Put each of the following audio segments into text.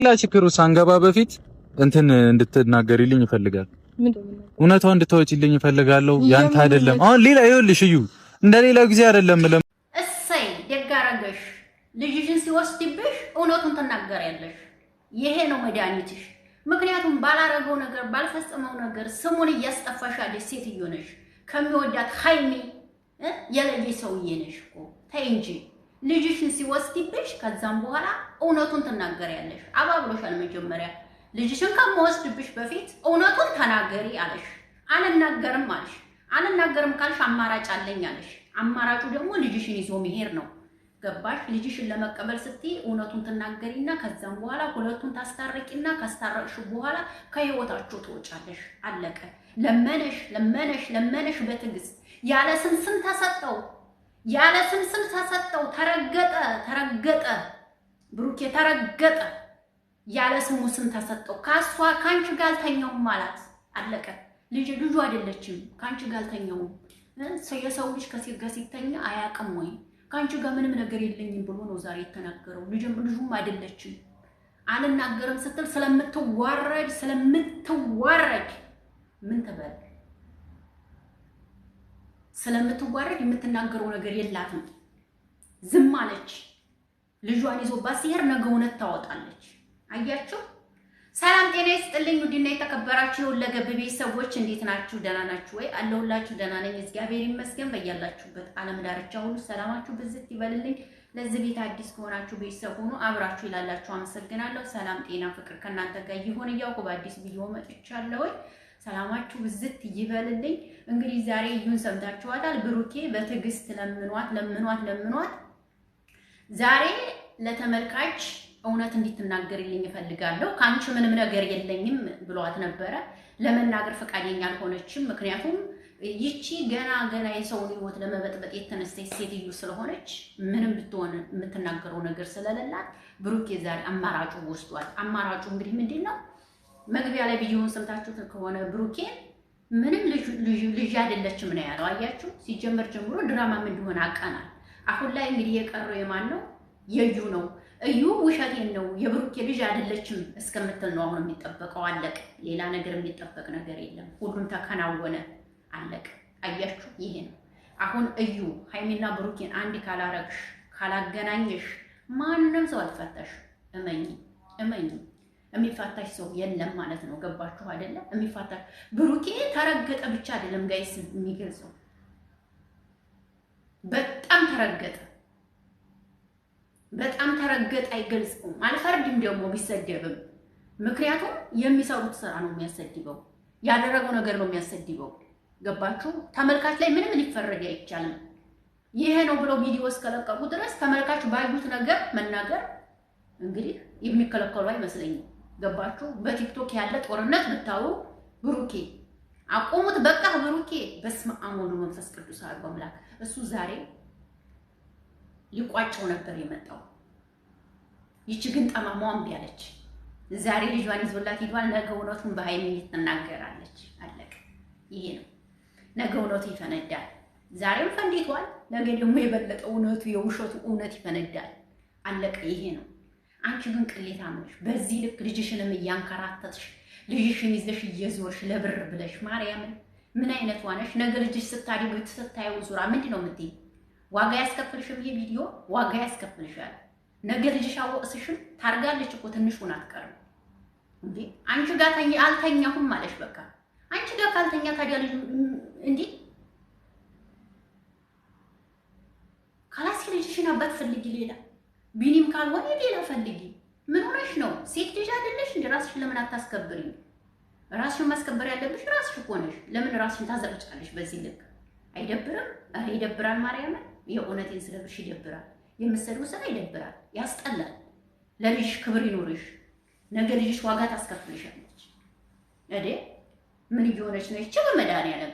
ችግሩ ሳንገባ በፊት እንትን እንድትናገሪልኝ ይፈልጋል። እውነታው እንድታወጪልኝ ይፈልጋለሁ። ያንተ አይደለም። አሁን ሌላ ይኸውልሽ እዩ እንደሌላው ጊዜ አይደለም። እሰይ ደግ አደረገሽ። ልጅሽን ሲወስድብሽ እውነቱን ትናገሪያለሽ። ይሄ ነው መድኃኒትሽ። ምክንያቱም ባላረገው ነገር ባልፈጸመው ነገር ስሙን እያስጠፋሽ ያለሽ ሴትዮ ነሽ። ከሚወዳት ሃይሚ የለየሽ ሰውዬ ነሽ እኮ ተይ እንጂ። ልጅሽን ሲወስድብሽ ከዛም በኋላ እውነቱን ትናገሪያለሽ። አባብሎሻል። መጀመሪያ ልጅሽን ከመወስድብሽ በፊት እውነቱን ተናገሪ አለሽ። አልናገርም አለሽ። አልናገርም ካልሽ አማራጭ አለኝ አለሽ። አማራጩ ደግሞ ልጅሽን ይዞ መሄድ ነው። ገባሽ? ልጅሽን ለመቀበል ስትይ እውነቱን ትናገሪና ከዛም በኋላ ሁለቱን ታስታርቂና ካስታረቅሽ በኋላ ከህይወታችሁ ትወጫለሽ። አለቀ። ለመነሽ ለመነሽ ለመነሽ በትዕግስት ያለ ስምስም ተሰጠው። ያለ ስምስም ተሰጠው። ተረገጠ ተረገጠ። ብሩኬ ተረገጠ። ያለ ስሙ ስም ተሰጠው። ካሷ ካንቺ ጋር አልተኛውም ማለት አለቀ። ልጁ አይደለችም። ካንቺ ጋር አልተኛውም። የሰው ልጅ ከሴት ጋር ሲተኛ አያውቅም ወይ? ካንቺ ጋር ምንም ነገር የለኝም ብሎ ነው ዛሬ የተናገረው። ልጁም አይደለችም። አልናገርም ስትል ስለምትዋረድ ምን ትበል? ስለምትዋረድ የምትናገረው ነገር የላትም። ዝም አለች። ልጇን ይዞባት ሲሄድ ነገ እውነት ታወጣለች። አያችሁ? ሰላም ጤና ይስጥልኝ። ውድና የተከበራችሁ ለገብ ቤተሰቦች እንዴት ናችሁ? ደህና ናችሁ ወይ? አለሁላችሁ። ደህና ነኝ እግዚአብሔር ይመስገን። በያላችሁበት ዓለም ዳርቻ ሁሉ ሰላማችሁ ብዝት ይበልልኝ። ለዚህ ቤት አዲስ ከሆናችሁ ቤተሰብ ሆኑ አብራችሁ ይላላችሁ። አመሰግናለሁ። ሰላም ጤና ፍቅር ከእናንተ ጋር ይሁን እያልኩ በአዲስ ቪዲዮ መጥቻለሁ። ሰላማችሁ ብዝት ይበልልኝ። እንግዲህ ዛሬ ይሁን ሰምታችኋታል። ብሩኬ በትዕግስት ለምኗት ዛሬ ለተመልካች እውነት እንድትናገርልኝ እፈልጋለሁ። ካንቺ ምንም ነገር የለኝም ብሏት ነበረ። ለመናገር ፈቃደኛ አልሆነችም። ምክንያቱም ይቺ ገና የሰውን ህይወት ለመበጥበጥ የተነሳች ሴትዮ ስለሆነች ምንም ብትሆን የምትናገረው ነገር ስለሌላት ብሩኬ ዛሬ አማራጩ ወስዷል። አማራጩ እንግዲህ ምንድነው? መግቢያ ላይ ቪዲዮውን ሰምታችሁት ከሆነ ብሩኬ ምንም ልጅ አይደለችም ነው ያለው። አያችሁ? ሲጀመር ጀምሮ ድራማም እንደሆነ አቀናል። አሁን ላይ እንግዲህ የቀረው የማን ነው? የዩ ነው። እዩ ውሸቴን ነው የብሩኬ ልጅ አይደለችም እስከምትል ነው አሁን የሚጠበቀው። አለቀ። ሌላ ነገር የሚጠበቅ ነገር የለም። ሁሉም ተከናወነ። አለቀ። አያችሁ? ይሄ ነው አሁን እዩ ሃይሚና ብሩኬን አንድ ካላረግሽ ካላገናኘሽ ማንንም ሰው አልፈታሽ። እመኝ የሚፋታሽ ሰው የለም ማለት ነው። ገባችሁ አይደለ? የሚፋታሽ ብሩኬ ተረገጠ ብቻ አይደለም ጋይስ የሚገልጸው፣ በጣም ተረገጠ አይገልጽም። አልፈርድም ደግሞ ቢሰደብም፣ ምክንያቱም የሚሰሩት ስራ ነው የሚያሰድበው፣ ያደረገው ነገር ነው የሚያሰድበው። ገባችሁ? ተመልካች ላይ ምንም ሊፈረድ አይቻልም። ይሄ ነው ብለው ቪዲዮ እስከለቀቁ ድረስ ተመልካች ባዩት ነገር መናገር እንግዲህ የሚከለከሉ አይመስለኝም። ገባችሁ? በቲክቶክ ያለ ጦርነት ብታዩ ብሩኬ አቆሙት። በቃ ብሩኬ በስመ አብ ወወልድ ወመንፈስ ቅዱስ አሐዱ አምላክ። እሱ ዛሬ ሊቋጨው ነበር የመጣው። ይቺ ግን ጠማማው እምቢ አለች። ዛሬ ልጇን ይዞላት ሄዷል። ነገ እውነቱን በሃይሚ ትናገራለች። አለቀ። ይሄ ነው። ነገ እውነቱ ይፈነዳል። ዛሬም ፈንዲቷል። ነገ ደግሞ የበለጠ እውነቱ የውሸቱ እውነት ይፈነዳል። አለቀ። ይሄ ነው። አንቺ ግን ቅሌታም ነሽ። በዚህ ልክ ልጅሽንም እያንከራተትሽ ልጅሽን ይዘሽ እየዞርሽ ለብር ብለሽ ማርያምን ምን አይነት ዋነሽ? ነገ ልጅሽ ስታድግ ስታየው ዙራ ምንድን ነው የምትይው? ዋጋ ያስከፍልሽም። ይሄ ቪዲዮ ዋጋ ያስከፍልሻል። ነገ ልጅሽ አወቅስሽም ታርጋለች እኮ ትንሹን አትቀርም እንዴ? አንቺ ጋር አልተኛሁም ማለሽ በቃ አንቺ ጋር ካልተኛ ታዲያ ልጅ እንዴ ካላስ ልጅሽን አባት ፈልጊ ሌላ ቢኒም ካልሆነ ሌላ ፈልጊ። ምን ሆነሽ ነው? ሴት ልጅ አይደለሽ እንዴ? ራስሽን ለምን አታስከብሪኝ? ራስሽን ማስከበር ያለብሽ ራስሽ እኮ ነሽ። ለምን ራስሽን ታዘርጫለሽ በዚህ ልክ? አይደብርም? አረ ይደብራል። ማርያምን የእውነቴን ስለብሽ ይደብራል። የምትሰሪው ስራ ይደብራል፣ ያስጠላል። ለልጅሽ ክብር ይኖርሽ። ነገ ልጅሽ ዋጋ ታስከፍልሻለች። እዴ ምን እየሆነች ነው? ይቺ በመድኃኒዓለም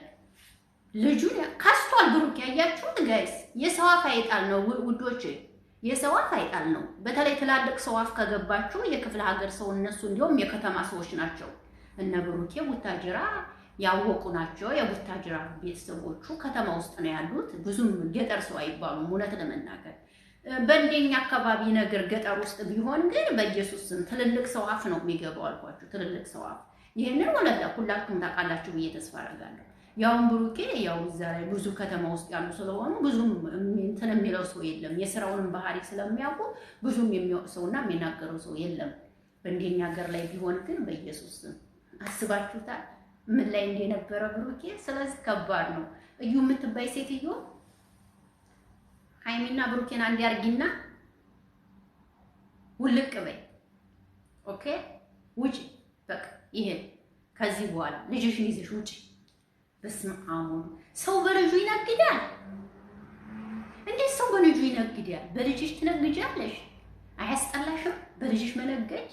ልጁን ካስቷል። ብሩክ ያያችሁት ጋይስ የሰው አፍ አይጣል ነው ውዶች፣ የሰው አፍ አይጣል ነው። በተለይ ትላልቅ ሰው አፍ ከገባችሁ የክፍለ ሀገር ሰው እነሱ እንዲያውም የከተማ ሰዎች ናቸው። እነ ብሩኬ ቡታጅራ ያወቁ ናቸው። የቡታጅራ ቤተሰቦቹ ከተማ ውስጥ ነው ያሉት። ብዙም ገጠር ሰው አይባሉም እውነት ለመናገር በእንደኛ አካባቢ ነገር ገጠር ውስጥ ቢሆን ግን በኢየሱስ ስም ትልልቅ ሰው አፍ ነው የሚገባው አልኳችሁ። ትልልቅ ሰው አፍ ይሄንን ወለላ ሁላችሁም ታውቃላችሁ ብዬ ተስፋ አደርጋለሁ። ያው ብሩኬ ያው እዛ ላይ ብዙ ከተማ ውስጥ ያሉ ስለሆኑ ብዙም እንትን የሚለው ሰው የለም። የሥራውንም ባህሪ ስለሚያውቁ ብዙም የሚወቅሰውና የሚናገረው ሰው የለም። በእንደኛ ሀገር ላይ ቢሆን ግን በኢየሱስ ስም አስባችሁታል ምን ላይ እንደነበረ ብሩኬ። ስለዚህ ከባድ ነው። እዩ የምትባይ ሴትዮ ሃይሚና ብሩኬን አንድ ያርጊና ውልቅ በይ። ኦኬ ውጪ በቃ ይሄ ከዚህ በኋላ ልጅሽን ይዘሽ ውጪ። በስመ አብ ሰው በልጁ ይነግዳል። እንዴት ሰው በልጁ ይነግዳል? በልጅሽ ትነግጃለሽ? አያስጠላሽም በልጅሽ መነገድ?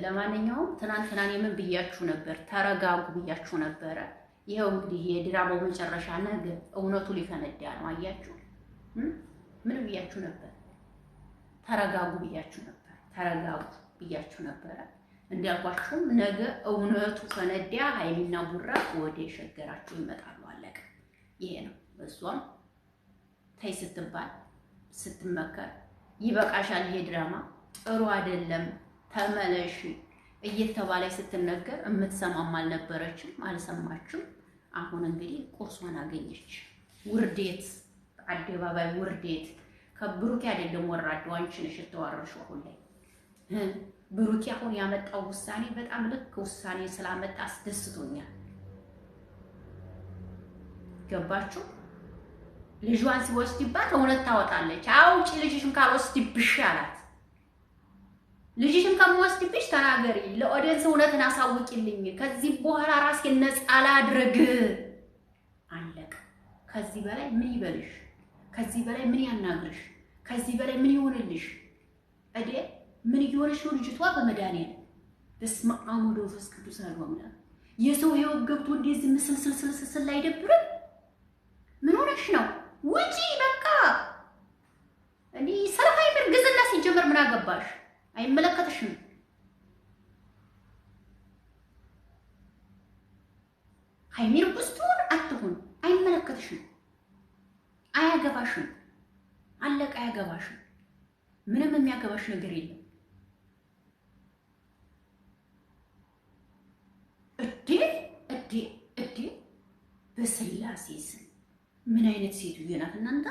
ለማንኛውም ትናንትና ምን ብያችሁ ነበር? ተረጋጉ ብያችሁ ነበረ። ይሄው እንግዲህ የድራማው መጨረሻ ነገ እውነቱ ሊፈነዳ ነው። አያችሁ ምን ብያችሁ ነበር? ተረጋጉ ብያችሁ ነበር። ተረጋጉ ብያችሁ ነበረ። እንዲያልኳችሁም ነገ እውነቱ ፈነዳ። ሃይሚና ቡራ ወደ ሸገራችሁ ይመጣሉ። አለቀ። ይሄ ነው። እሷም ተይ ስትባል ስትመከር ይበቃሻል፣ ይሄ ድራማ ጥሩ አይደለም፣ ተመለሽ እየተባለች ስትነገር የምትሰማም አልነበረችም፣ አልሰማችም። አሁን እንግዲህ ቁርሷን አገኘች። ውርዴት፣ አደባባይ ውርዴት። ከብሩኬ አይደለም ወራደው አንቺ ነሽ የተዋረሽው አሁን ላይ። ብሩኬ አሁን ያመጣው ውሳኔ በጣም ልክ ውሳኔ ስላመጣ አስደስቶኛል። ገባችሁ? ልጇን ሲወስድባት እውነት ታወጣለች። አውጪ ልጅሽን ካልወስድብሽ አላት። ልጅሽን ከምወስድብሽ ተናገሪ፣ ለኦዲየንስ እውነትን አሳውቂልኝ። ከዚህ በኋላ ራሴን ነፃ ላድርግ። አለቀ። ከዚህ በላይ ምን ይበልሽ? ከዚህ በላይ ምን ያናግርሽ? ከዚህ በላይ ምን ይሆንልሽ? እዴ ምን ይሆንሽ ነው ልጅቷ? በመድኃኒዓለም በስመ አብ ወወልድ ወመንፈስ ቅዱስ አሐዱ አምላክ። የሰው ህይወት ገብቶ እንደዚህ ምስልስልስልስል ላይ አይደብርም? ምን ሆነሽ ነው? ውጪ በቃ። እኔ ሰላማዊ እርግዝና ሲጀመር ምን አገባሽ? አይመለከተሽም። ሃይሚ እርጉዝ ትሁን አትሁን አይመለከተሽም፣ አያገባሽም። አለቀ። አያገባሽም። ምንም የሚያገባሽ ነገር የለም። እዴ በስላሴ ስም ምን አይነት ሴትዮ ናት እናንተ?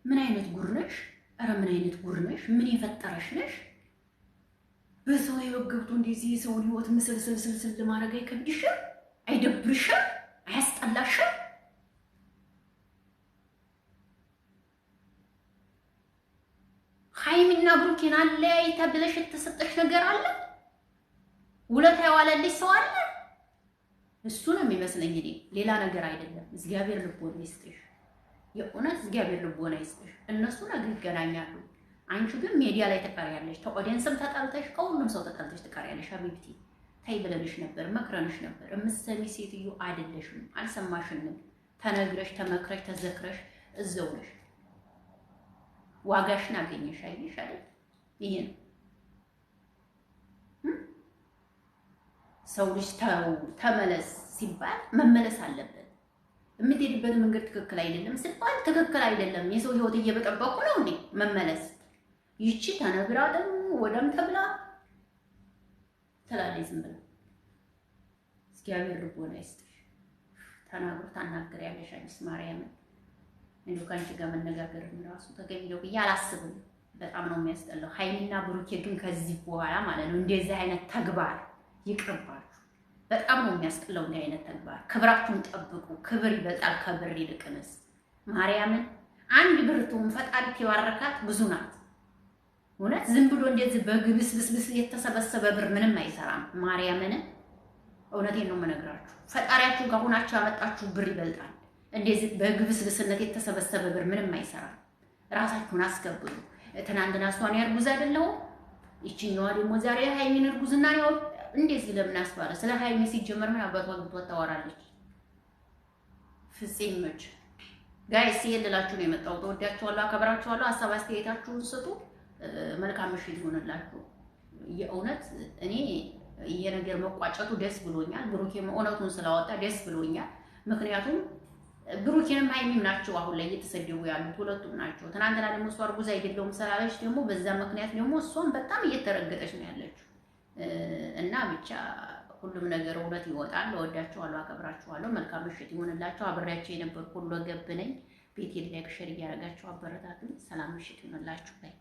ምን አይነት ጉር ነሽ? ኧረ ምን አይነት ጉር ነሽ? ምን የፈጠረሽ ነሽ? በሰው ህይወት ገብቶ እንደዚህ የሰውን ህይወት ምስልስልስል ለማድረግ አይከብድሽም? አይደብርሽም? አያስጠላሽም? ሃይሚና ብሩኬን አለያይታ ብለሽ የተሰጠሽ ነገር አለ? ውለታ የዋለልሽ ሰው አለ? እሱ ነው የሚመስለኝ እኔ፣ ሌላ ነገር አይደለም። እግዚአብሔር ልቦና ይስጥሽ፣ የእውነት እግዚአብሔር ልቦና ይስጥሽ። እነሱ ነገ ይገናኛሉ። አንቺ ግን ሚዲያ ላይ ትቀሪያለሽ። ተኦዲየንስም ተጣልተሽ ከሁሉም ሰው ተጣልተሽ ትቀሪያለሽ። ሀቢብቲ ተይ ብለንሽ ነበር፣ መክረንሽ ነበር። እምትሰሚ ሴትዮ አይደለሽም፣ አልሰማሽንም። ተነግረሽ ተመክረሽ ተዘክረሽ እዘው ነሽ። ዋጋሽን አገኘሽ። አይሽ አይደል? ይሄ ነው ሰው ልጅ ተመለስ ሲባል መመለስ አለበት። የምትሄድበት መንገድ ትክክል አይደለም ሲባል ትክክል አይደለም። የሰው ህይወት እየበጠበቁ ነው እንዴ? መመለስ ይቺ ተነግራ ደግሞ ወደም ተብላ ትላለች ዝም ብላ። እግዚአብሔር ልቦና ይስጥሽ። ተናግሮ ታናግሪያለሽ። አንቺስ ማርያምን እንዴ ካንቺ ጋር መነጋገር ራሱ ተገቢ ነው ብዬ አላስብም። በጣም ነው የሚያስጠላው። ሃይሚና ብሩኬ ግን ከዚህ በኋላ ማለት ነው እንደዚህ አይነት ተግባር ይቅርባችሁ። በጣም ነው የሚያስጠላው እንዲህ አይነት ተግባር። ክብራችሁን ጠብቁ። ክብር ይበልጣል ከብር ይልቅንስ። ማርያምን አንድ ብርቱም ፈጣሪ ተባረካት ብዙ ናት። እውነት ዝም ብሎ እንደዚህ በግብስብስብስ የተሰበሰበ ብር ምንም አይሰራም። ማርያምን እውነቴን ነው የምነግራችሁ። ፈጣሪያችሁ ጋር ሆናችሁ ያመጣችሁ ብር ይበልጣል። እንደዚህ በግብስብስነት የተሰበሰበ ብር ምንም አይሰራም። ራሳችሁን አስከብሩ። ትናንትና እሷን ያርጉዝ አይደለው? ይችኛዋ ደግሞ ዛሬ ሃይሚን እርጉዝና ነው። እንደዚህ ለምን አስባለ? ስለ ሃይሚ ሲጀመር ምን አባቷ ግብቷ ታወራለች? ፍጼሞች ጋይስ ይልላችሁ ነው የመጣው። ተወዳችኋለሁ፣ አከብራችኋለሁ። ሐሳብ አስተያየታችሁን ስጡ። መልካም ምሽት ይሁንላችሁ። የእውነት እኔ ይሄ ነገር መቋጨቱ ደስ ብሎኛል። ብሩኬም እውነቱን ስላወጣ ደስ ብሎኛል። ምክንያቱም ብሩኬንም ሃይሚም ናቸው አሁን ላይ እየተሰደቡ ያሉት ሁለቱም ናቸው። ትናንትና ደግሞ እሷ እርጉዝ አይደለሁም ስላለች ደግሞ በዛ ምክንያት ደግሞ እሷም በጣም እየተረገጠች ነው ያለችው እና ብቻ ሁሉም ነገር እውነት ይወጣል። እወዳችኋለሁ፣ አከብራችኋለሁ። መልካም ምሽት ይሁንላችሁ። አብሬያቸው የነበርኩ ሁሉ ገብ ነኝ። ቤቴን ላይክ ሼር እያደረጋችሁ አበረታቱኝ። ሰላም ምሽት ይሁንላችሁ። ባይ